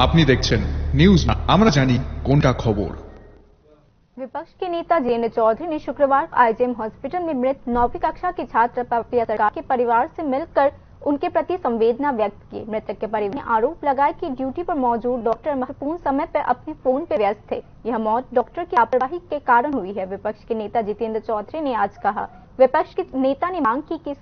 আপনি দেখছেন নিউজ, আমরা জানি কোনটা खबर। विपक्ष के नेता जितेंद्र चौधरी ने शुक्रवार आईजीएम हॉस्पिटल में मृत 9वीं कक्षा की छात्र पापिया सरकार के परिवार से मिलकर उनके प्रति संवेदना व्यक्त की। मृतक के परिवार ने आरोप लगाया कि ड्यूटी पर मौजूद डॉक्टर महत्वपूर्ण समय पर अपने फोन पर व्यस्त थे। यह मौत डॉक्टर की लापरवाही के कारण हुई है। विपक्ष के नेता जितेंद्र चौधरी ने आज कहा, विपक्ष के नेता ने मांग की कि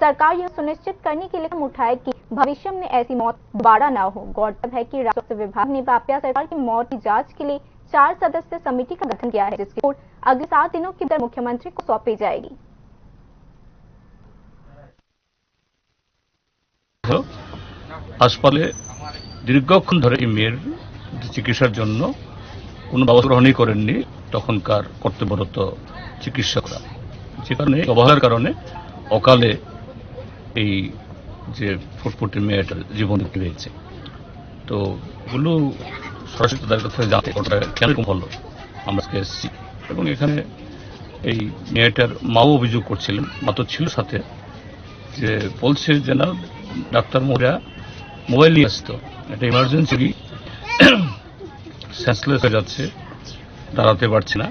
सरकार यह सुनिश्चित करने के लिए कदम उठाए कि भविष्य में ऐसी मौत दोबारा न हो। गौरतलब है कि स्वास्थ्य विभाग ने पापिया सरकार की मौत की जांच के लिए 4 सदस्य समिति का गठन किया है, जिसकी रिपोर्ट अगले 7 दिनों के अंदर मुख्यमंत्री को सौंपी जाएगी। হাসপাতালে দীর্ঘক্ষণ ধরে এই মেয়ের চিকিৎসার জন্য কোনো ব্যবস্থা গ্রহণই করেননি তখনকার কর্তব্যরত চিকিৎসকরা, যে কারণে অবহেলার কারণে অকালে এই যে ফুটফুটে মেয়েটার জীবন হয়েছে। তো এগুলো সরাসরি তাদের কাছে জানতে ওটা কেন হলো আমরা এসেছি, এবং এখানে এই মেয়েটার মাও অভিযোগ করছিলেন, মা তো ছিল সাথে, যে বলছে যে না ডাক্তার মহিলা মোবাইল নিয়ে আসতো, একটা ইমার্জেন্সি সেন্সলেস হয়ে যাচ্ছে, দাঁড়াতে পারছে না,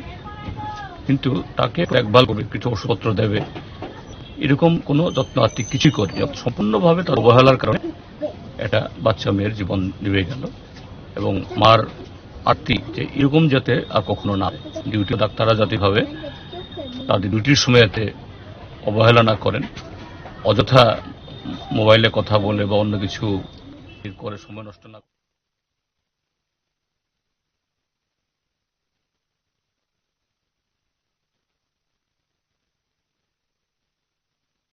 কিন্তু তাকে দেখভাল করবে, কিছু ওষুধপত্র দেবে, এরকম কোনো যত্ন আত্মিক কিছুই করেনি। সম্পূর্ণভাবে তার অবহেলার কারণে একটা বাচ্চা মেয়ের জীবন নিভে গেল। এবং মার আত্মি যে এরকম যাতে আর কখনো না, ডিউটি ডাক্তাররা যাতে তাদের ডিউটির সময়তে অবহেলা না করেন, অযথা মোবাইলে কথা বলে বা অন্য কিছু করে সময় নষ্ট না